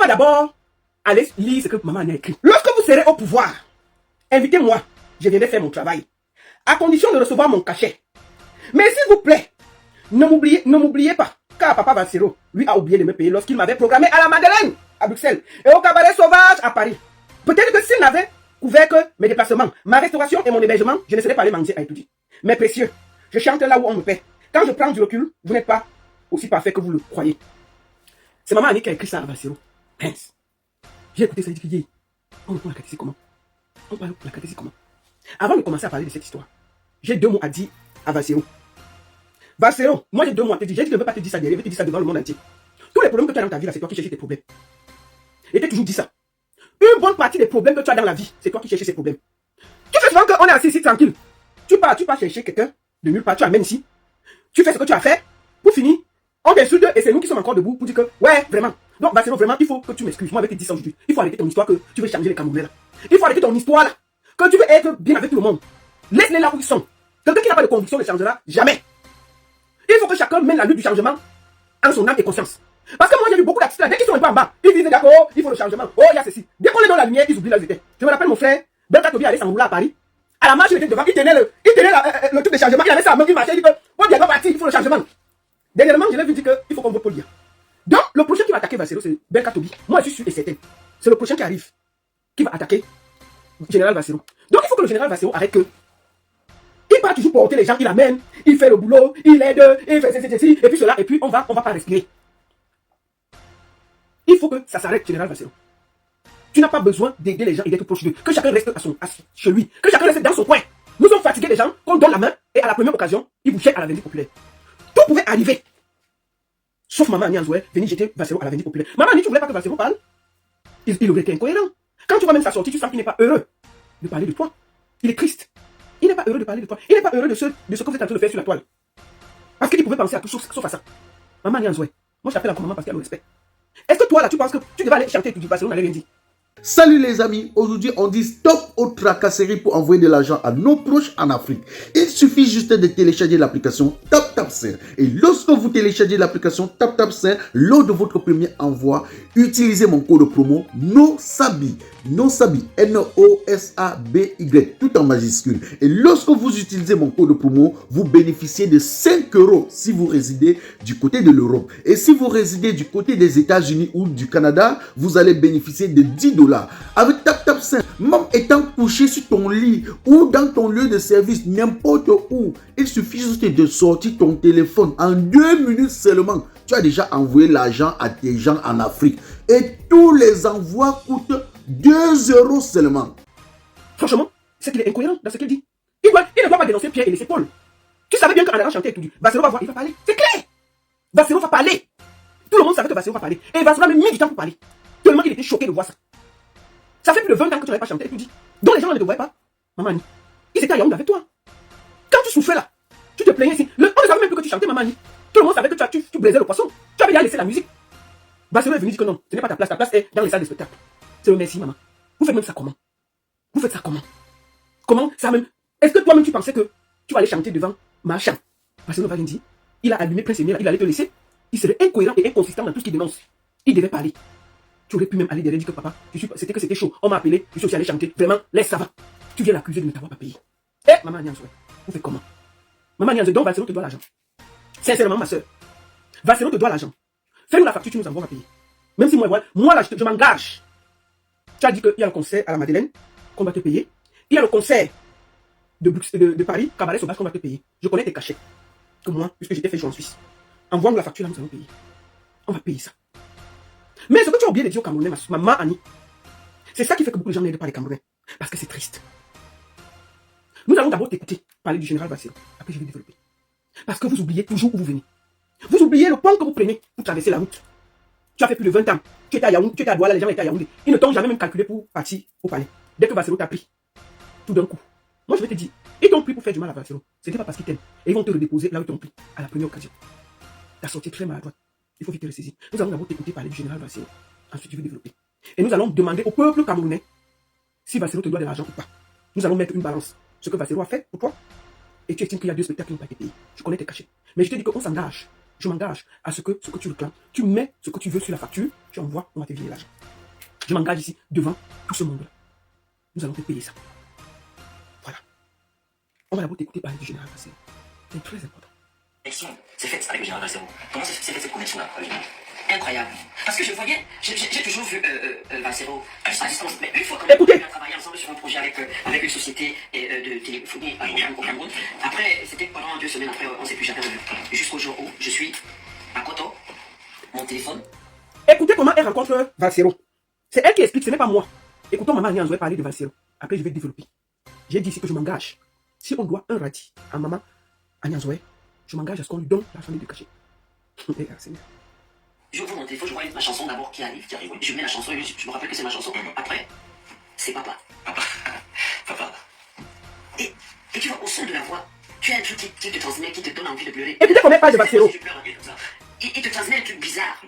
dois d'abord aller lire ce que maman a écrit. Lorsque vous serez au pouvoir, invitez-moi. Je viendrai faire mon travail. À condition de recevoir mon cachet. Mais s'il vous plaît, ne m'oubliez pas. Car papa Vassero, lui, a oublié de me payer lorsqu'il m'avait programmé à la Madeleine, à Bruxelles, et au Cabaret Sauvage, à Paris. Peut-être que s'il n'avait couvert que mes déplacements, ma restauration et mon hébergement, je ne serais pas allé manger à Etoudi. Mais précieux, je chante là où on me paie. Quand je prends du recul, vous n'êtes pas aussi parfait que vous le croyez. C'est maman Annie qui a écrit ça à Vassero. Pince. J'ai écouté ça et dit que on prend la catégorie comment? On parle de la catégorie comment? Avant de commencer à parler de cette histoire, j'ai 2 mots à dire à Vassero. Vassero, moi j'ai 2 mots à te dire. J'ai dit que je ne veux pas te dire ça derrière, je vais te dire ça devant le monde entier. Tous les problèmes que tu as dans ta vie, c'est toi qui cherches tes problèmes. Et t'ai toujours dit ça. Une bonne partie des problèmes que tu as dans la vie, c'est toi qui cherches ces problèmes. Tu fais souvent qu'on est assis ici tranquille. Tu pars chercher quelqu'un de nulle part, tu amènes ici. Tu fais ce que tu as fait. Pour finir, on t'insulte et c'est nous qui sommes encore debout pour dire que, ouais, vraiment. Donc, Vassero, vraiment, il faut que tu m'excuses. Moi, avec tes 10 ans aujourd'hui, il faut arrêter ton histoire que tu veux changer les Camerounais là. Il faut arrêter ton histoire là. Que tu veux être bien avec tout le monde. Laisse-les là où ils sont. Quelqu'un qui n'a pas de conviction ne changera jamais. Il faut que chacun mène la lutte du changement en son âme et conscience. Parce que moi, j'ai vu beaucoup d'artistes là, dès qu'ils sont un peu en bas, ils disent d'accord, il faut le changement. Oh, il y a ceci. Dès qu'on est dans la lumière, ils oublient là où ils étaient. Je me rappelle mon frère, Benka Tobi allait s'enrouler à Paris. À la marche, il était devant, il tenait le truc de changement, il avait sa main, il marchait, il dit que, oh, il doit partir, il faut le changement. Dernièrement, je l'ai vu dire qu'il faut qu'on vote pour lui. Donc, le prochain qui va attaquer Vassero, c'est Benka Tobi. Moi, je suis sûr et certain. C'est le prochain qui arrive, qui va attaquer Général Vassero. Donc, il faut que le Général Vassero arrête que il part toujours porter les gens, il amène, il fait le boulot, il aide, il fait ceci, et puis cela, et puis on va pas respirer. Il faut que ça s'arrête, Général Vassero. Tu n'as pas besoin d'aider les gens et d'être proche d'eux. Que chacun reste chez lui. Que chacun reste dans son coin. Nous sommes fatigués des gens qu'on donne la main et à la première occasion, ils vous jettent à la Vendée populaire. Tout pouvait arriver. Sauf Maman Annie Anzoué, venir jeter Vassero à la Vendée populaire. Maman Annie, tu voulais pas que Vassero parle? Il aurait été incohérent. Quand tu vois même sa sortie, tu sens qu'il n'est pas heureux de parler de toi. Il est triste. Il n'est pas heureux de parler de toi. Il n'est pas heureux de ce que vous êtes en train de faire sur la toile. Parce qu'il pouvait penser à tout sauf à ça. Maman Annie Anzoué, moi je t'appelle encore maman parce qu'il y a le respect. Est-ce que toi là, tu penses que tu devais aller chanter du Vassero, on n'allait rien dire? Salut les amis, aujourd'hui on dit stop aux tracasseries pour envoyer de l'argent à nos proches en Afrique. Il suffit juste de télécharger l'application TapTapSend. Et lorsque vous téléchargez l'application TapTapSend, lors de votre premier envoi, utilisez mon code promo NOSABI, N-O-S-A-B-Y, tout en majuscule. Et lorsque vous utilisez mon code promo, vous bénéficiez de 5 € si vous résidez du côté de l'Europe. Et si vous résidez du côté des États-Unis ou du Canada, vous allez bénéficier de 10 $. Avec TapTapSend, même étant couché sur ton lit ou dans ton lieu de service, n'importe où, il suffit juste de sortir ton téléphone. En 2 minutes seulement, tu as déjà envoyé l'argent à tes gens en Afrique. Et tous les envois coûtent 2 € seulement. Franchement, c'est qu'il est incohérent dans ce qu'il dit. Il ne doit pas dénoncer Pierre et les épaules. Tu savais bien qu'en allant chanter et tout dit, Vassero va voir, il va parler. C'est clair. Vassero va parler. Tout le monde savait que Vassero va parler. Et Vassero a même mis du temps pour parler. Tellement qu'il était choqué de voir ça. Ça fait plus de 20 ans que tu n'avais pas chanté et tout dit. Donc les gens ne te voyaient pas. Maman Annie, ils étaient à Yaoundé avec toi. Quand tu souffrais là, tu te plaignais ici. On ne savait même plus que tu chantais, Maman Annie. Tout le monde savait que tu brisais le poisson. Tu avais déjà laissé la musique. Vassero est venu dire que non, ce n'est pas ta place est dans les salles de spectacle. C'est le merci, maman. Vous faites même ça comment? Vous faites ça comment? Comment ça même? Est-ce que toi-même tu pensais que tu allais chanter devant Machin? Vassero va rien dire. Il a allumé Prince Emile, il allait te laisser. Il serait incohérent et inconsistant dans tout ce qu'il dénonce. Il devait parler. Tu aurais pu même aller derrière dire que papa, c'était chaud. On m'a appelé, je suis aussi allé chanter. Vraiment, laisse ça va. Tu viens l'accuser de ne t'avoir pas payé. Eh, maman Annie Anzoué, vous faites comment? Maman Annie Anzoué, donc Vassero te doit l'argent. Sincèrement, ma soeur. Vassero te doit l'argent. Fais-nous la facture, tu nous envoies à payer. Même si moi là, je m'engage. Tu as dit qu'il y a le concert à la Madeleine qu'on va te payer. Il y a le concert de Paris, Cabaret Sauvage qu'on va te payer. Je connais tes cachets. Que moi, puisque j'étais fait jouer en Suisse. Envoie-nous la facture là, nous allons payer. On va payer ça. Mais ce que tu as oublié de dire aux Camerounais, maman Annie, c'est ça qui fait que beaucoup de gens n'aident pas les Camerounais. Parce que c'est triste. Nous allons d'abord t'écouter parler du général Vassero. Après, je vais développer. Parce que vous oubliez toujours où vous venez. Vous oubliez le pont que vous prenez pour traverser la route. Tu as fait plus de 20 ans. Tu étais à Yaoundé, tu étais à Douala, les gens étaient à Yaoundé. Ils ne t'ont jamais même calculé pour partir au palais. Dès que Vassero t'a pris, tout d'un coup. Moi, je vais te dire, ils t'ont pris pour faire du mal à Vassero. Ce n'était pas parce qu'ils t'aiment. Et ils vont te redéposer là où ils t'ont pris, à la première occasion. Ta sortie très maladroite. Il faut vite te ressaisir. Nous allons d'abord t'écouter parler du général Vassero. Ensuite, tu veux développer. Et nous allons demander au peuple camerounais si Vassero te doit de l'argent ou pas. Nous allons mettre une balance. Ce que Vassero a fait pour toi. Et tu estimes qu'il y a 2 spectacles qui n'ont pas été payés. Je connais tes cachets. Mais je te dis qu'on s'engage Je m'engage à ce que tu réclames, tu mets ce que tu veux sur la facture, tu envoies, on va te virer l'argent. Je m'engage ici devant tout ce monde-là. Nous allons te payer ça. Voilà. On va d'abord t'écouter parler du général Valsero. C'est très important. C'est fait avec le général Valsero. Comment c'est fait cette connexion-là? Incroyable. Parce que je voyais, j'ai toujours vu Valsero à distance. Mais une fois qu'on a travaillé ensemble sur un projet avec une société de téléphonie au Cameroun, après, c'était pendant 2 semaines, après, on ne s'est plus jamais revu. Jusqu'au jour où je suis à Koto, mon téléphone. Écoutez comment elle rencontre Valsero. C'est elle qui explique, ce n'est pas moi. Écoutons maman Agnès parler de Valsero. Après, je vais développer. J'ai dit ici que je m'engage. Si on doit un radis à maman Agnès, je m'engage à ce qu'on lui donne l'argent de cacher. J'ouvre mon téléphone, je vois ma chanson d'abord qui arrive. Oui. Je mets la chanson et je me rappelle que c'est ma chanson. Après, c'est papa. Papa. Et tu vois, au son de la voix, tu as un truc qui te transmet, qui te donne envie de pleurer. Écoutez combien parle de Valsero. Il te transmet un truc bizarre.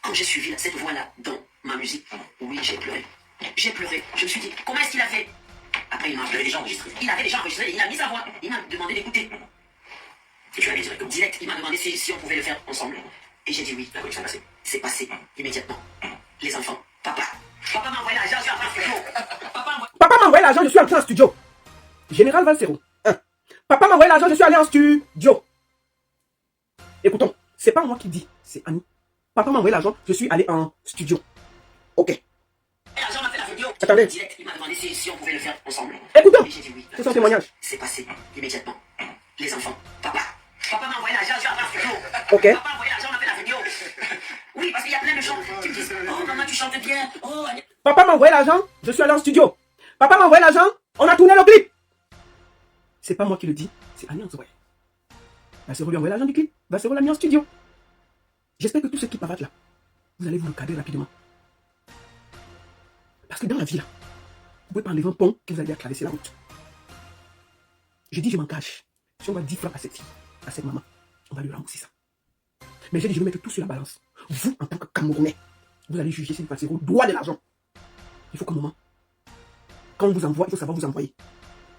Quand j'ai suivi cette voix-là dans ma musique, oui, j'ai pleuré. J'ai pleuré. Je me suis dit, comment est-ce qu'il a fait? Après, il avait déjà enregistré. Il a mis sa voix. Il m'a demandé d'écouter. Et tu l'as mis direct. Il m'a demandé si on pouvait le faire ensemble. Et j'ai dit oui. La connexion est passée. C'est passé immédiatement. Les enfants, papa m'a envoyé l'argent, je suis en studio. Papa m'a envoyé l'argent, je suis entré en studio. Général Valsero. Papa m'a envoyé l'argent, je suis allé en studio. Écoutons, c'est pas moi qui dis, c'est Annie. Papa m'a envoyé l'argent, je suis allé en studio. Ok. L'argent m'a fait la vidéo. Attendez. Direct, il m'a demandé si on pouvait le faire ensemble. Écoutons. Et j'ai dit oui. C'est son témoignage. C'est passé immédiatement. Les enfants, papa m'a envoyé l'argent, je suis en studio. Ok. Papa m'a envoyé l'argent, m'a fait la vidéo. Oui, parce qu'il y a plein de gens qui me disent, oh maman, tu chantes bien. Oh. Papa m'a envoyé l'argent, je suis allé en studio. Papa m'a envoyé l'argent, on a tourné le clip. C'est pas moi qui le dis, c'est Annie Anzoé. Valsero lui a envoyé l'argent du clip. Valsero l'a mis en studio. J'espère que tous ceux qui paradent là, vous allez vous le cadrer rapidement. Parce que dans la vie là, vous pouvez pas enlever un pont que vous allez traverser la route. Je dis, je m'en cache. Si on va 10 francs à cette fille, à cette maman, on va lui rembourser ça. Mais j'ai dit, je vais mettre tout sur la balance. Vous, en tant que Camerounais, vous allez juger si Valsero doit de l'argent. Il faut qu'un moment, quand on vous envoie, il faut savoir vous envoyer.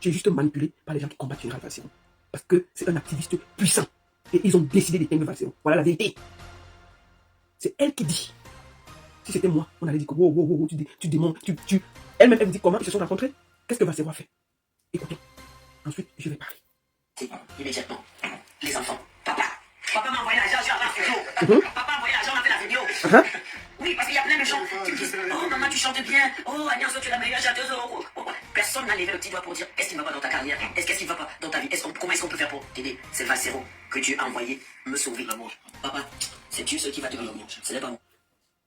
Tu es juste manipulé par les gens qui combattent Général Valsero. Parce que c'est un activiste puissant. Et ils ont décidé d'éteindre Valsero. Voilà la vérité. C'est elle qui dit. Si c'était moi, on allait dire que wow, tu démontres, Elle-même, elle me dit comment ils se sont rencontrés. Qu'est-ce que Valsero a fait? Écoutons. Ensuite, je vais parler. Immédiatement. Les enfants, papa m'a envoyé l'argent, je suis en studio. Papa m'a envoyé l'argent, m'a fait la vidéo. Oui, parce qu'il y a plein de gens qui me disent, oh maman, tu chantes bien. Oh Agnès, tu es la meilleure chanteuse. Personne n'a levé le petit doigt pour dire, est-ce qu'il ne va pas dans ta carrière? Qu'est-ce qu'il ne va pas dans ta vie? Comment est-ce qu'on peut faire pour t'aider? C'est Valsero que Dieu a envoyé me sauver. Papa, c'est Dieu ce qui va te bénir. Ce n'est pas moi.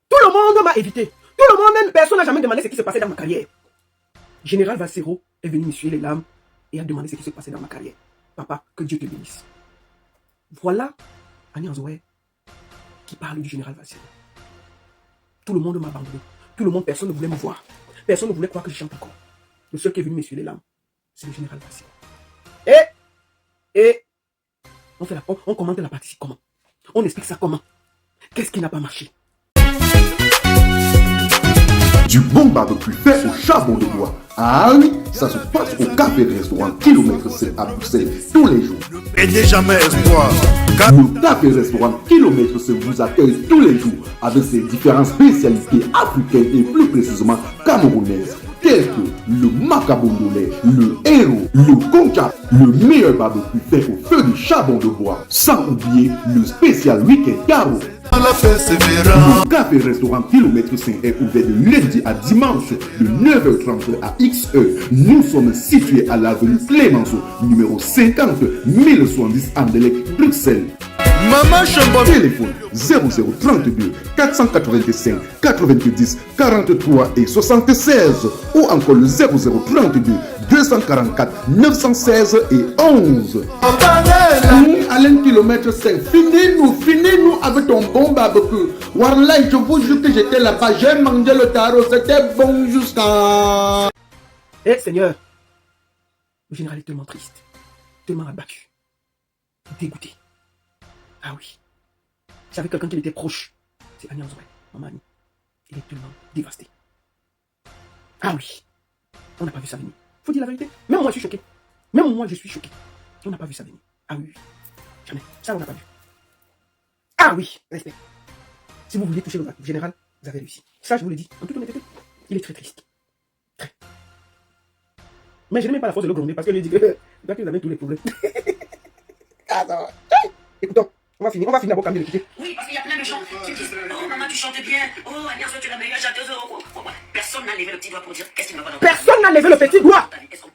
Tout le monde m'a évité. Tout le monde, même personne n'a jamais demandé ce qui se passait dans ma carrière. Général Valsero est venu m'essuyer les larmes et a demandé ce qui se passait dans ma carrière. Papa, que Dieu te bénisse. Voilà Annie Anzoé qui parle du général Valsero. Tout le monde m'a abandonné. Tout le monde, personne ne voulait me voir. Personne ne voulait croire que je chante encore. Le seul qui est venu m'essuyer les larmes, c'est le général Valsero. Et on commente la partie comment? On explique ça comment? Qu'est-ce qui n'a pas marché? Du bon barbecue fait au charbon de bois. Ah oui, ça se passe au café restaurant Kilomètre C à Bruxelles tous les jours. Et jamais espoir. Le café restaurant Kilomètre C vous accueille tous les jours avec ses différentes spécialités africaines et plus précisément camerounaises, telles que le macabondolais, le héros, le concha, le meilleur barbecue fait au feu de charbon de bois, sans oublier le spécial week-end carreau. Le café restaurant Kilomètre 5 est ouvert de lundi à dimanche de 9h30 à XE. Nous sommes situés à l'avenue Clémenceau, numéro 50 1070 Anderlecht, Bruxelles. Maman Chambon. Téléphone 0032 485 90 43 et 76 ou encore le 0032 244 916 et 11. Alain Kilomètre 5, finis-nous avec ton bon barbecue. Warlai, je vous jure que j'étais là-bas, j'ai mangé le tarot, c'était bon jusqu'à... Seigneur, le général est tellement triste, tellement abattu, dégoûté. Ah oui, j'avais quelqu'un qui était proche, c'est Annie Anzoé, maman Annie. Il est tellement dévasté. Ah oui, on n'a pas vu ça venir. Faut dire la vérité, même moi je suis choqué. On n'a pas vu ça venir. Ah oui, jamais, ça on n'a pas vu. Ah oui, respect. Si vous voulez toucher le général, vous avez réussi. Ça, je vous le dis, en toute honnêteté, il est très triste. Très. Mais je n'ai même pas la force de le gronder parce que lui dit que vous avez tous les problèmes. Ah non. Écoutons, on va finir d'abord calmer le pied. Oui, parce qu'il y a plein de gens qui disent oh maman, tu chantes bien. Oh, Agnès, tu es la meilleure chanteuse. Personne n'a levé le petit doigt pour dire qu'est-ce qu'il ne va pas dans ta vie. Personne n'a levé le petit doigt.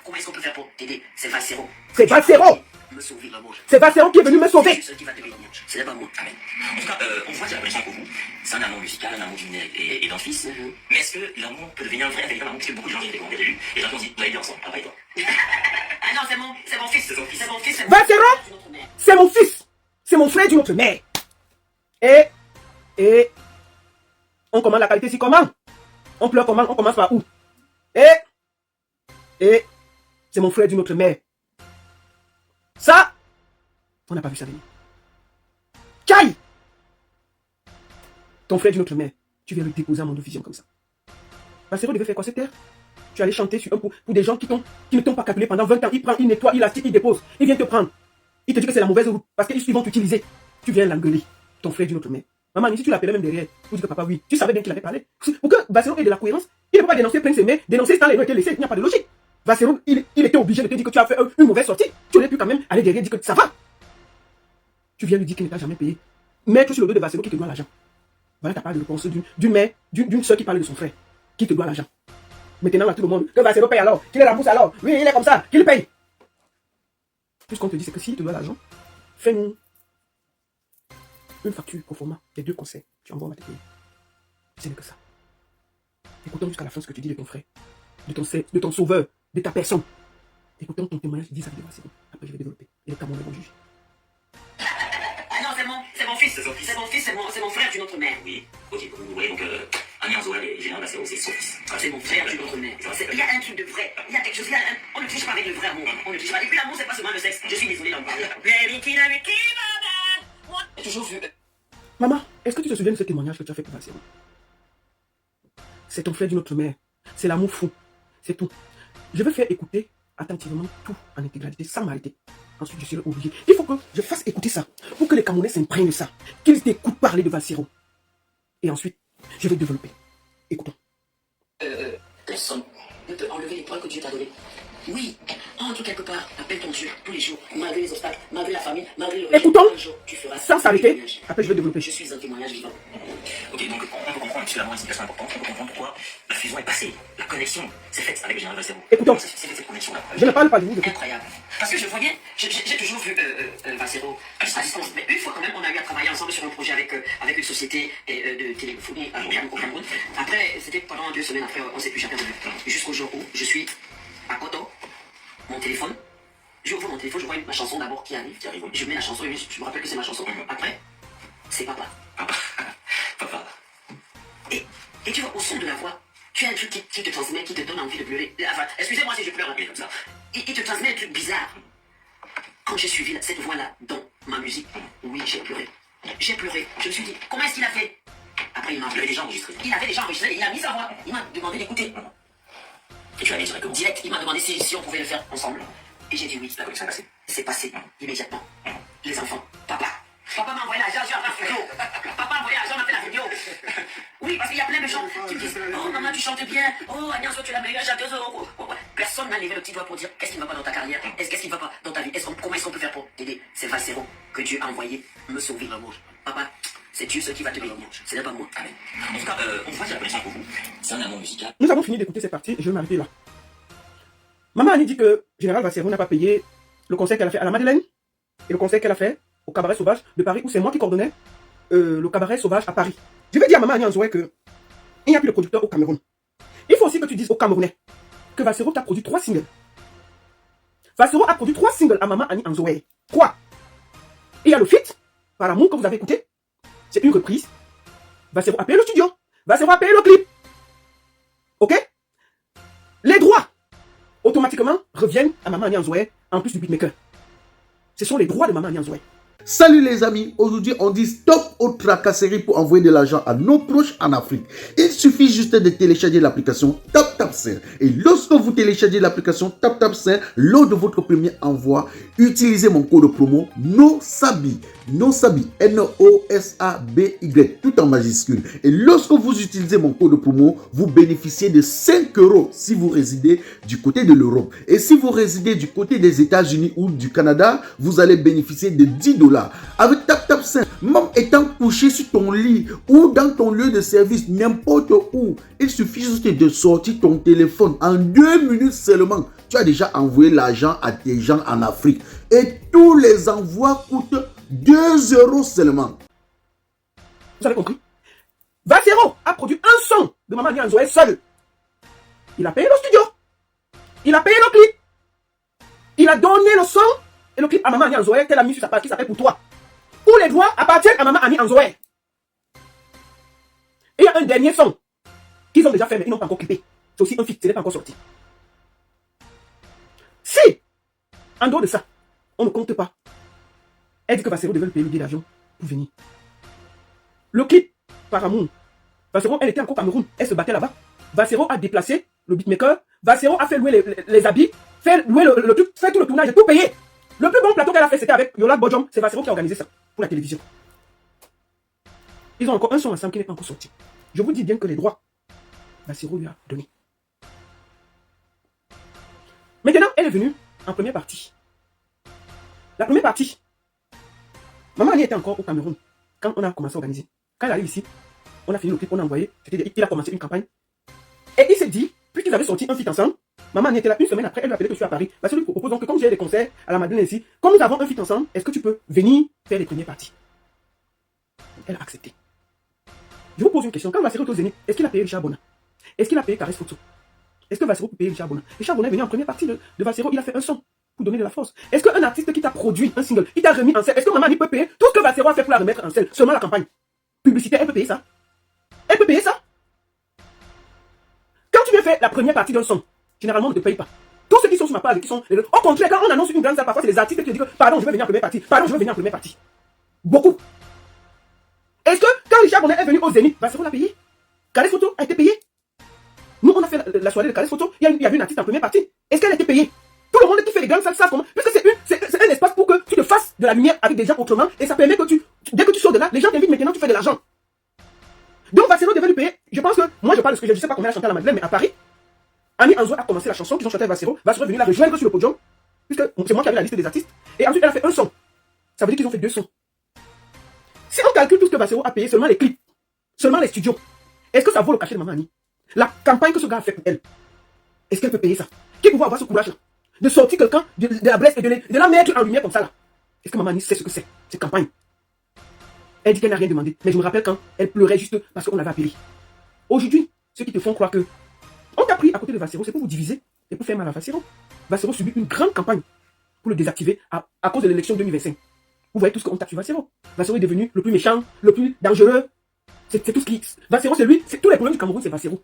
Comment est-ce qu'on peut faire pour t'aider? C'est Valsero. C'est Valsero. Me sauver, l'amour. C'est Valsero qui est venu me sauver. C'est ce qui va te bénir. Ce n'est pas moi. Amen. En tout cas, on voit qu'il y a l'impression pour vous. C'est un amour musical, un amour d'une mère et d'un fils. Mais est-ce que l'amour peut devenir un vrai véritable amour? Parce que beaucoup de gens qui étaient convaincus, et les gens qui ont dit, on va aider ensemble, travaille toi. Ah non, c'est mon fils. C'est mon fils. Valsero, c'est mon fils. C'est mon frère d'une autre mère. Et on commande la qualité si comment? On pleure comment? On commence par où? Et c'est mon frère d'une autre mère. Ça, on n'a pas vu ça venir. Kai! Ton frère d'une autre mère, tu viens le déposer à mon vision comme ça. Valsero devait faire quoi cette terre? Tu allais chanter sur un coup pour des gens qui ne t'ont pas calculé pendant 20 ans. Il prend, il nettoie, il aspire, il dépose. Il vient te prendre. Il te dit que c'est la mauvaise route parce qu'ils vont t'utiliser. Tu viens l'engueuler. Ton frère d'une autre mère. Maman, si tu l'appelais même derrière, vous dites que papa, oui, tu savais bien qu'il avait parlé. Pour que Valsero ait de la cohérence, il ne peut pas dénoncer plein de ses mains, dénoncer sans les noms laissés, il n'y a pas de logique. Valsero, il était obligé de te dire que tu as fait une mauvaise sortie. Tu aurais pu quand même aller derrière et dire que ça va. Tu viens lui dire qu'il ne t'a jamais payé. Mettre sur le dos de Valsero qui te doit l'argent. Voilà ta part de réponse d'une mère, d'une soeur qui parle de son frère, qui te doit l'argent. Maintenant, à tout le monde, que Valsero paye alors, qu'il est rembourse alors, oui, il est comme ça, qu'il paye. Tout ce qu'on te dit, c'est que s'il te doit l'argent, fais-nous une facture au format des 2 concerts. Tu envoies, on va te payer. Ce n'est que ça. Écoutons jusqu'à la fin ce que tu dis de ton frère, de ton sauveur, de ta personne. Écoutons ton témoignage vis-à-vis de Valsero. Après, je vais développer. Et le Camerounais vont juger. Ah non, c'est mon fils. C'est mon frère d'une autre mère. Oui. Ok, vous voyez donc Agnès et Général Valsero, c'est son fils. C'est mon frère d'une autre mère. Il y a un truc de vrai. Il y a quelque chose. On ne touche pas avec le vrai amour. On ne touche pas. Et puis l'amour, c'est pas seulement le sexe. Je suis désolé d'en parler. J'ai toujours vu. Maman, est-ce que tu te souviens de ce témoignage que tu as fait pour Valsero? C'est ton frère d'une autre mère. C'est l'amour fou. C'est tout. Je vais faire écouter attentivement tout en intégralité, sans m'arrêter. Ensuite, je serai obligé. Il faut que je fasse écouter ça, pour que les Camerounais s'imprègnent de ça, qu'ils t'écoutent parler de Valsero. Et ensuite, je vais développer. Écoutons. Personne ne peut enlever les points que Dieu t'a donnés. Oui, entre quelque part, appelle ton Dieu tous les jours, malgré les obstacles, malgré la famine, malgré le Écoutons, un jour, tu feras sans s'arrêter. Après, je vais développer. Je suis un témoignage vivant. Ok, donc on peut comprendre, puisque l'amour est une question importante, on peut comprendre pourquoi la fusion est passée, la connexion s'est faite avec le général Valsero. Écoutons. C'est fait cette connexion-là. Je ne parle pas de vous. Incroyable. Parce que je voyais, j'ai toujours vu Valsero à distance, mais une fois quand même, on a eu à travailler ensemble sur un projet avec une société de téléphonie au Cameroun. Après, c'était pendant 2 semaines après, on s'est plus jamais revu. Jusqu'au jour où je suis à Koto, mon téléphone, j'ouvre mon téléphone, je vois ma chanson d'abord qui arrive, je mets la chanson, je me rappelle que c'est ma chanson. Après, c'est papa. Papa. Et tu vois, au son de la voix, tu as un truc qui te transmet, qui te donne envie de pleurer. Enfin, excusez-moi si je pleure un peu comme ça. Il te transmet un truc bizarre. Quand j'ai suivi cette voix-là dans ma musique, oui, j'ai pleuré. J'ai pleuré. Je me suis dit, comment est-ce qu'il a fait? Après, il avait déjà enregistré. Il avait déjà enregistré, il a mis sa voix. Il m'a demandé d'écouter. Et tu l'as dit directement. Direct, il m'a demandé si on pouvait le faire ensemble. Et j'ai dit oui. La connexion est passée. C'est passé immédiatement. Les enfants, papa m'a envoyé l'argent, j'ai fait la vidéo. Papa m'a envoyé l'argent, on a fait la vidéo. Oui, parce qu'il y a plein de gens qui me disent oh maman, tu chantes bien. Oh Agnès, tu es la meilleure chanteuse. Personne n'a levé le petit doigt pour dire qu'est-ce qui ne va pas dans ta carrière. Qu'est-ce qui ne va pas dans ta vie. Comment est-ce qu'on peut faire pour t'aider? C'est Valsero que Dieu a envoyé me sauver. Papa, c'est Dieu ce qui va te bénir. Ce n'est pas moi. Amen. En tout cas, on voit qu'il y a l'impression pour vous. C'est un amour musical. Nous avons fini d'écouter cette partie et je vais m'arrêter là. Maman Annie dit que Général Valsero n'a pas payé le concert qu'elle a fait à la Madeleine et le concert qu'elle a fait au Cabaret Sauvage de Paris, où c'est moi qui coordonnais le Cabaret Sauvage à Paris. Je vais dire à Maman Annie Anzoé que il n'y a plus de producteur au Cameroun. Il faut aussi que tu dises aux Camerounais que Valsero t'a produit 3 singles. Valsero a produit 3 singles à Maman Annie Anzoé. 3. Il y a le feat, Par l'amour que vous avez écouté. C'est une reprise. Valsero a payé le studio. Valsero a payé le clip. Ok? Les droits automatiquement reviennent à Maman Annie Anzoé en plus du beatmaker. Ce sont les droits de Maman Annie Anzoé. Salut les amis, aujourd'hui on dit stop aux tracasseries pour envoyer de l'argent à nos proches en Afrique. Il suffit juste de télécharger l'application Tap Tap TapTapSend. Et lorsque vous téléchargez l'application TapTapSend, lors de votre premier envoi, utilisez mon code promo NOSABY. NOSABY, N-O-S-A-B-Y, tout en majuscule. Et lorsque vous utilisez mon code promo, vous bénéficiez de 5 € si vous résidez du côté de l'Europe. Et si vous résidez du côté des États-Unis ou du Canada, vous allez bénéficier de 10 $. Avec TapTapSend, même étant couché sur ton lit ou dans ton lieu de service, n'importe où, il suffit juste de sortir ton téléphone. En 2 minutes seulement, tu as déjà envoyé l'argent à tes gens en Afrique. Et tous les envois coûtent 2 € seulement. Vous avez compris? Vasero a produit un son de Maman Nia Nzoé seul. Il a payé le studio. Il a payé le clip. Il a donné le son et le clip à Maman Nia Nzoé qu'elle a mis sur sa page qui s'appelle Pour toi. Où les droits appartiennent à Maman Annie Nzoé. Et il y a un dernier son qu'ils ont déjà fait mais ils n'ont pas encore clippé. C'est aussi un feat, ce n'est pas encore sorti. Si, en dehors de ça, on ne compte pas. Elle dit que Vasero devait le payer le billet d'avion pour venir. Le clip, par amour. Vasero, elle était encore au Cameroun. Elle se battait là-bas. Vasero a déplacé le beatmaker. Vasero a fait louer les habits. Fait louer le truc, fait tout le tournage, tout payé. Le plus bon plateau qu'elle a fait, c'était avec Yola Bodjom. C'est Vasero qui a organisé ça pour la télévision. Ils ont encore un son ensemble qui n'est pas encore sorti. Je vous dis bien que les droits, Vasero lui a donné. Maintenant, elle est venue en première partie. La première partie, Maman Annie était encore au Cameroun quand on a commencé à organiser. Quand elle arrive ici, on a fini le clip, on a envoyé. Il a commencé une campagne. Et il s'est dit, puisqu'ils avaient sorti un feat ensemble, Maman Annie était là une semaine après, elle lui a appelé que je suis à Paris. Parce que lui propose donc que comme j'ai des concerts à la Madeleine ici, comme nous avons un feat ensemble, est-ce que tu peux venir faire les premières parties? Elle a accepté. Je vous pose une question. Quand Vasero est au Zénith, est-ce qu'il a payé Richard Bona? Est-ce qu'il a payé Caresse Photo? Est-ce que Vasero peut payer Richard Bona? Richard Bona est venu en première partie de Vasero, il a fait un son pour donner de la force. Est-ce qu'un artiste qui t'a produit un single, il t'a remis en scène, est-ce que Maman Annie peut payer tout ce que Vasero a fait pour la remettre en scène? Seulement la campagne publicitaire, elle peut payer ça? Elle peut payer ça? Quand tu viens faire la première partie d'un son, généralement on ne te paye pas. Tous ceux qui sont sur ma page, qui sont... Au contraire, quand on annonce une grande salle, parfois c'est les artistes qui te disent que pardon, je veux venir en première partie. Pardon, je veux venir en première partie. Beaucoup. Est-ce que quand Richard Bonnet est venu au Zénith, Vasero l'a payé? Caresse Photo a été payé? Nous, on a fait la soirée de Caresse Photo, il y avait une artiste en première partie. Est-ce qu'elle a été payée? Tout le monde qui fait les grandes salles savent comment. Puisque c'est un espace pour que tu te fasses de la lumière avec des gens autrement, et ça permet que dès que tu sors de là, les gens t'invitent maintenant, tu fais de l'argent. Donc Vasero devait lui payer. Je pense que, moi je parle de ce que je ne sais pas combien elle a chanté à la Madeleine, mais à Paris, Annie Nzoé a commencé la chanson qu'ils ont chanté avec Vasero. Vasero est venu la rejoindre sur le podium, puisque c'est moi qui avais la liste des artistes. Et ensuite elle a fait un son. Ça veut dire qu'ils ont fait 2 sons. Si on calcule tout ce que Vasero a payé, seulement les clips, seulement les studios, est-ce que ça vaut le cachet de Maman Annie? La campagne que ce gars a fait pour elle, est-ce qu'elle peut payer ça? Qui peut avoir ce courage-là de sortir quelqu'un de la Bresse et de la mettre en lumière comme ça là? Est-ce que Maman Annie sait ce que c'est, cette campagne? Elle dit qu'elle n'a rien demandé. Mais je me rappelle quand elle pleurait juste parce qu'on l'avait appelée. Aujourd'hui, ceux qui te font croire que on t'a pris à côté de Vasero, c'est pour vous diviser et pour faire mal à Vasero. Vasero subit une grande campagne pour le désactiver à cause de l'élection 2025. Vous voyez tout ce qu'on tape sur Vasero. Vasero est devenu le plus méchant, le plus dangereux. C'est tout ce qui... Vasero, c'est lui. Tous les problèmes du Cameroun, c'est Vasero.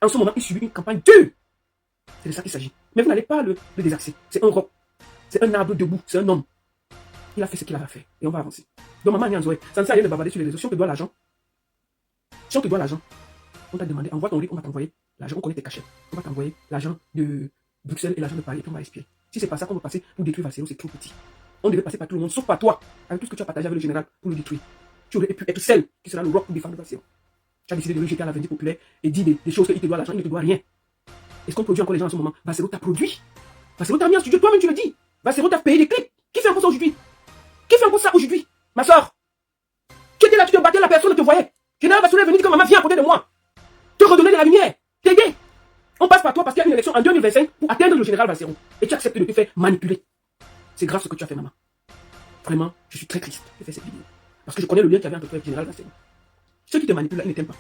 En ce moment, il subit une campagne dure. C'est de ça qu'il s'agit. Mais vous n'allez pas le désaxer. C'est un roc. C'est un arbre debout. C'est un homme. Il a fait ce qu'il avait fait. Et on va avancer. Donc, Maman Annie Nzoé, ça ne sert à rien de bavarder sur les réseaux. Si on te doit l'argent, on t'a demandé, envoie ton RIB, on va t'envoyer l'argent, on connaît tes cachets. On va t'envoyer l'argent de Bruxelles et l'argent de Paris, et puis on va respirer. Si c'est pas ça qu'on veut passer pour détruire Vasero, c'est trop petit. On devait passer par tout le monde, sauf par toi, avec tout ce que tu as partagé avec le général pour le détruire. Tu aurais pu être celle qui sera le rock pour défendre Vasero. Tu as décidé de le jeter à la vendue populaire et dire des choses qu'il te doit l'argent, il ne te doit rien. Est-ce qu'on produit encore les gens en ce moment? Vasero t'a produit. Vasero t'a mis en studio, toi-même tu le dis. Vasero t'a payé des clips. Qui fait encore ça aujourd'hui? Qui fait encore ça aujourd'hui? Ma soeur, tu étais là, tu te battais, la personne ne te voyait. Général Vasero est venu dire que maman vient à côté de moi. Te redonner de la lumière. T'aider. On passe par toi parce qu'il y a une élection en 2025 pour atteindre le général Vasero. Et tu acceptes de te faire manipuler. C'est grave ce que tu as fait, maman. Vraiment, je suis très triste de faire cette vidéo. Parce que je connais le lien qu'il y avait entre toi et le général Vasero. Ceux qui te manipulent là, ils ne t'aiment pas.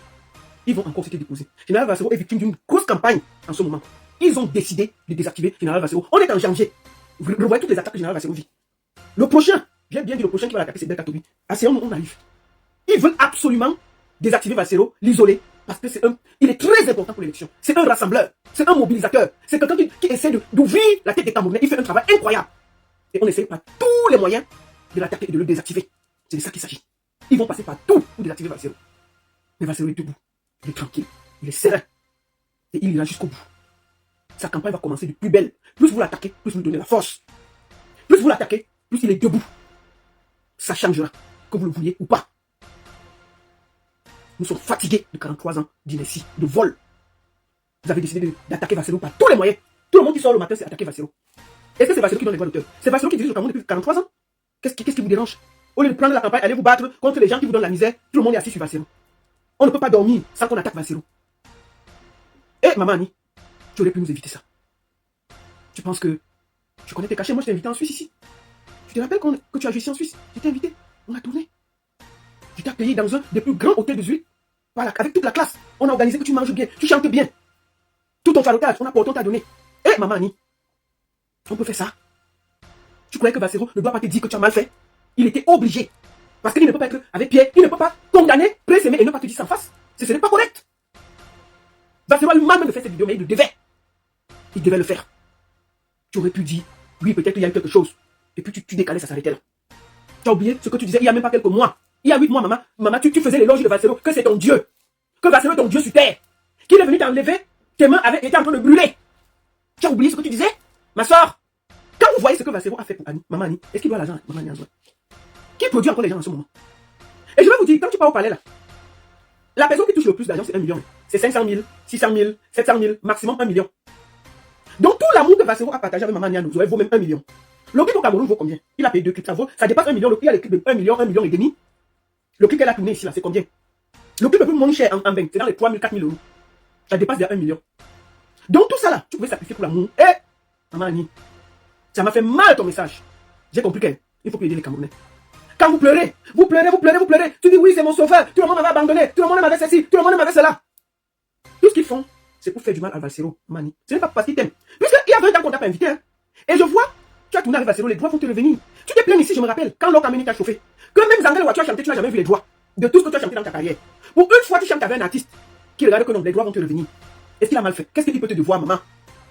Ils vont encore se déposer. Général Vasero est victime d'une grosse campagne en ce moment. Ils ont décidé de désactiver Général Vasero. On est en janvier. Vous voyez toutes les attaques que Général Vasero vit. Le prochain, bien dit le prochain qui va l'attaquer, c'est Belkatobi. À ce moment, on arrive. Ils veulent absolument désactiver Vasero, l'isoler, parce que il est très important pour l'élection. C'est un rassembleur, c'est un mobilisateur, c'est quelqu'un qui essaie d'ouvrir la tête des Camerounais. Il fait un travail incroyable. Et on essaie par tous les moyens de l'attaquer et de le désactiver. C'est de ça qu'il s'agit. Ils vont passer par tout pour désactiver Vasero. Mais Vasero est debout, il est tranquille, il est serein. Et il ira jusqu'au bout. sa campagne va commencer de plus belle. Plus vous l'attaquez, plus vous lui donnez la force. Plus vous l'attaquez, plus il est debout. Ça changera, que vous le vouliez ou pas. Nous sommes fatigués de 43 ans d'inertie, de vol. Vous avez décidé d'attaquer Vassero par tous les moyens. Tout le monde qui sort le matin, c'est attaquer Vassero. Est-ce que c'est Vassero qui donne les droits d'auteur? C'est Vassero qui dirige le Cameroun depuis 43 ans. Qu'est-ce qui vous dérange? Au lieu de prendre la campagne, allez vous battre contre les gens qui vous donnent la misère, tout le monde est assis sur Vassero. On ne peut pas dormir sans qu'on attaque Vassero. Eh, maman Annie, tu aurais pu nous éviter ça. Tu penses que tu connais tes cachets? Moi, je t'ai invité en Suisse ici. Tu te rappelles que tu as joué ici en Suisse? Je t'ai invité. On a tourné. Je t'ai payé dans un des plus grands hôtels de Zurich. Voilà, avec toute la classe. On a organisé que tu manges bien, tu chantes bien. Tout ton farotage, on t'a donné. Eh, maman Annie, on peut faire ça. Tu croyais que Vassero ne doit pas te dire que tu as mal fait? Il était obligé. Parce qu'il ne peut pas être avec Pierre, il ne peut pas condamner, présémer et ne pas te dire ça en face. Ce n'est pas correct. Vassero a eu mal de faire cette vidéo, mais il le devait. Il devait le faire. Tu aurais pu dire, oui, peut-être qu'il y a eu quelque chose. Et puis tu décalais, ça s'arrêtait là. Tu as oublié ce que tu disais il n'y a même pas quelques mois. Il y a 8 mois, maman, tu faisais l'éloge de Vassero, que c'est ton Dieu. Que Vassero est ton Dieu sur terre. Qu'il est venu t'enlever, tes mains avaient été en train de brûler. Tu as oublié ce que tu disais? Ma soeur, quand vous voyez ce que Vassero a fait pour Annie, maman Annie, est-ce qu'il doit l'argent? Maman Annie, qui produit encore les gens en ce moment? Et je vais vous dire, quand tu pars au palais là, la personne qui touche le plus d'argent, c'est 1 million. C'est 500 000, 600 000, 700 000, maximum 1 million. Donc tout l'amour que Vassero a partagé avec maman Annie vaut même 1 million. Le clip au Cameroun vaut combien? Il a payé 2 clips, ça dépasse 1 million. Il y a les clips de 1 million et demi. Le clip qu'elle a tourné ici, là, c'est combien? Le clip le plus moins cher en banque, c'est dans les 3 000, 4 000 euros. Ça dépasse déjà 1 million. Donc tout ça là, tu pouvais sacrifier pour l'amour. Eh, maman Annie, ça m'a fait mal ton message. J'ai compris qu'il faut aider les Camerounais. Quand vous pleurez, vous pleurez. Tu dis oui, c'est mon sauveur. Tout le monde m'avait abandonné. Tout le monde m'avait ceci. Tout le monde m'avait cela. Tout ce qu'ils font, c'est pour faire du mal à Vassero, Mani. Ce n'est pas parce qu'ils t'aiment. Puisqu'il y a 20 ans qu'on t'a pas invité. Hein. Et je vois, tu as tourné avec Vassero, les droits vont te revenir. Tu t'es plaint ici, je me rappelle, quand l'autre Kameni t'a chauffé. Que même Zangel où tu as chanté, tu n'as jamais vu les droits de tout ce que tu as chanté dans ta carrière. Pour une fois, tu chantes avec un artiste qui regarde que non, les droits vont te revenir. Est-ce qu'il a mal fait? Qu'est-ce qu'il peut te devoir, maman?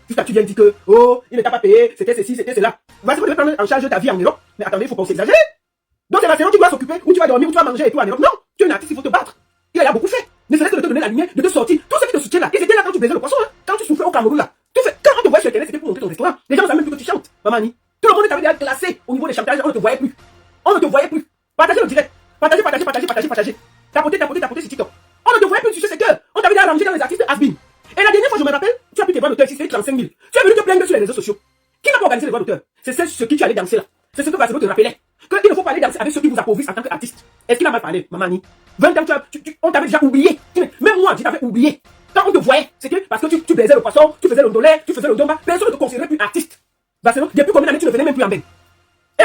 Jusqu'à tu viens dire que, oh, il ne t'a pas payé, c'était ceci, c'était cela. Vassero devait prendre en charge ta vie en Europe. Mais attendez, il faut pas s'exagérer. Donc c'est Vassero qui doit s'occuper, où tu vas dormir, où tu vas manger et tout en Europe. Non, tu es un artiste, il faut te battre. Il a beaucoup fait. Ne serait-ce que de te donner la lumière, de te sortir. Tous ceux qui te soutiennent là, ils étaient là quand tu baisais le poisson, hein. Quand tu souffrais au Cameroun là. Quand on te voyait sur Internet, c'était pour monter ton restaurant. Les gens ne savaient même plus que tu chantes, maman Annie. Tout le monde t'avait déjà classé au niveau des chantages, on ne te voyait plus. On ne te voyait plus. Partagez le direct. Partagez. Tapotez sur TikTok. On ne te voyait plus sur ce secteur. On t'avait déjà rangé dans les artistes has-been. Et la dernière fois, je me rappelle, tu as pris tes droits d'auteur ici, c'était 35 000. Tu es venu te plaindre sur les réseaux sociaux. Qui n'a pas organisé les droits d'auteur? C'est ceux sur qui tu allais danser là. C'est ce que Vassero te rappelait. Qu'il ne faut pas aller danser avec ceux qui vous appauvrissent en tant qu'artiste. Est-ce qu'il a mal parlé, maman Annie? 20 ans, on t'avait déjà oublié. Même moi, je t'avais oublié. Quand on te voyait, c'était parce que tu baisais le poisson, tu faisais le dolé, tu faisais le domba. Personne ne te considérait plus artiste. Vassero, depuis combien d'années tu ne venais même plus en bain? Et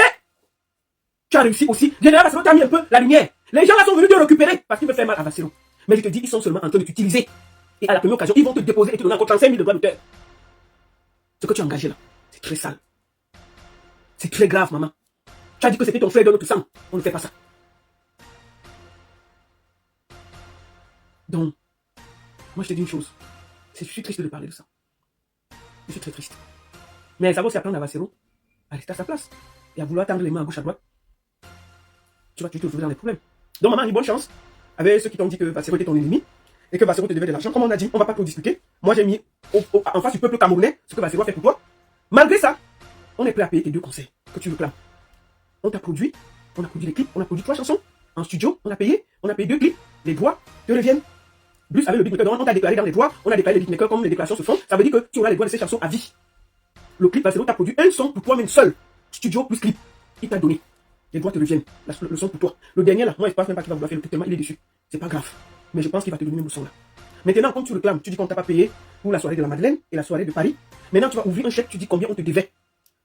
tu as réussi aussi. Général Vassero t'a mis un peu la lumière. Les gens là sont venus te récupérer parce qu'ils veulent faire mal à Vassero. Mais je te dis, ils sont seulement en train de t'utiliser. Et à la première occasion, ils vont te déposer et te donner encore 35 000 de droits d'auteur. Ce que tu as engagé là, c'est très sale. C'est très grave, maman. Tu as dit que c'était ton frère de notre sang. On ne fait pas ça. Donc, moi je te dis une chose. Je suis triste de parler de ça. Je suis très triste. Mais ça va aussi apprendre à Vassero à rester à sa place. Et à vouloir tendre les mains à gauche à droite. Tu vas te retrouver dans les problèmes. Donc maman, une bonne chance avec ceux qui t'ont dit que Vassero était ton ennemi. Et que Vassero te devait de l'argent. Comme on a dit, on va pas trop discuter. Moi j'ai mis en face du peuple camerounais ce que Vassero a fait pour toi. Malgré ça, on est prêt à payer tes 2 conseils que tu réclames. On t'a produit, on a produit les clips, on a produit 3 chansons. En studio, on a payé 2 clips. Les droits te reviennent. Plus avec le beatmaker, on t'a déclaré dans les droits, on a déclaré les beatmakers comme les déclarations se font. Ça veut dire que tu auras les droits de ces chansons à vie. Le clip Vassero t'a produit un son pour toi-même seul. Studio plus clip. Il t'a donné. Les droits te reviennent. Le son pour toi. Le dernier là, moi je pense même pas qu'il va vouloir faire le clip tellement il est dessus. C'est pas grave. Mais je pense qu'il va te donner même le son là. Maintenant, quand tu réclames, tu dis qu'on t'a pas payé pour la soirée de la Madeleine et la soirée de Paris. Maintenant, tu vas ouvrir un chèque, tu dis combien on te devait.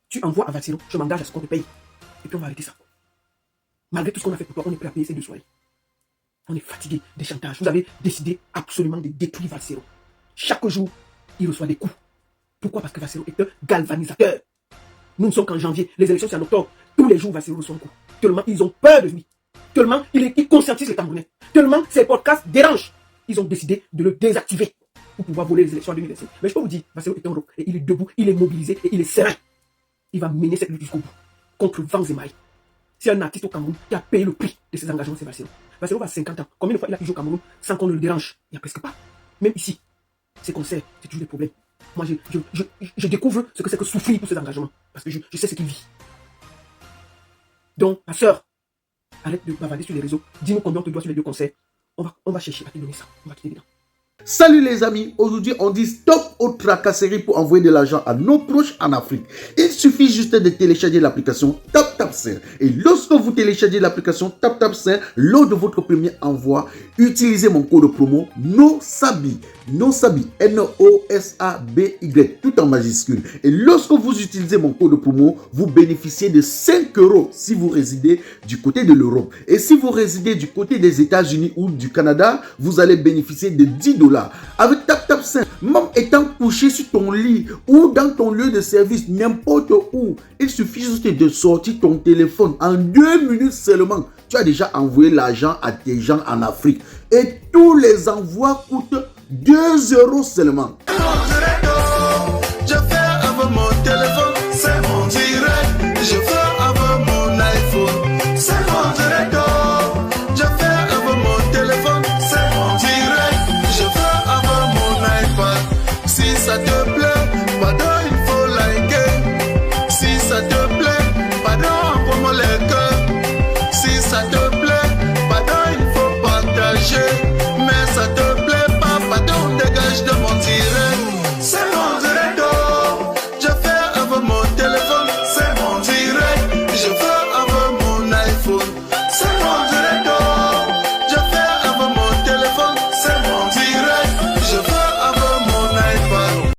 Tu envoies à Vassero, je m'engage à ce qu'on te paye. Et puis on va arrêter ça. Malgré tout ce qu'on a fait pour toi, on est prêt à payer ces 2 soirées. On est fatigué des chantages. Vous avez décidé absolument de détruire Vassero. Chaque jour, il reçoit des coups. Pourquoi? Parce que Vassero est un galvanisateur. Nous ne sommes qu'en janvier, les élections c'est en octobre. Tous les jours, Vassero reçoit un coup. Tellement ils ont peur de lui. Tellement il conscientise les Camerounais. Tellement ses podcasts dérangent. Ils ont décidé de le désactiver pour pouvoir voler les élections en 2025. Mais je peux vous dire, Vassero est un roc et il est debout, il est mobilisé et il est serein. Il va mener cette lutte jusqu'au bout. Contre vents et mailles. C'est un artiste au Cameroun qui a payé le prix de ses engagements, c'est Vassero. Vassero va 50 ans. Combien de fois il a pu jouer au Cameroun sans qu'on ne le dérange? Il n'y a presque pas. Même ici, ses concerts, c'est toujours des problèmes. Moi, je découvre ce que c'est que souffrir pour ces engagements. Parce que je sais ce qu'il vit. Donc, ma soeur, arrête de bavarder sur les réseaux. Dis-nous combien on te doit sur les 2 concerts. On va chercher à te donner ça. On va quitter dedans. Salut les amis, aujourd'hui on dit stop aux tracasseries pour envoyer de l'argent à nos proches en Afrique. Il suffit juste de télécharger l'application TapTapSend. Et lorsque vous téléchargez l'application TapTapSend, lors de votre premier envoi, utilisez mon code promo NOSABI. NOSABI, N-O-S-A-B-Y, tout en majuscule. Et lorsque vous utilisez mon code promo, vous bénéficiez de 5 € si vous résidez du côté de l'Europe. Et si vous résidez du côté des États-Unis ou du Canada, vous allez bénéficier de 10 $. Avec TapTapSend, même étant couché sur ton lit ou dans ton lieu de service, n'importe où, il suffit juste de sortir ton téléphone. En 2 minutes seulement, tu as déjà envoyé l'argent à tes gens en Afrique. Et tous les envois coûtent 2 € seulement. Je fais avec mon téléphone, c'est mon direct. Je fais avec mon iPhone, c'est mon direct. Je fais avec mon téléphone, c'est mon direct. Je fais avec mon iPad. Si ça te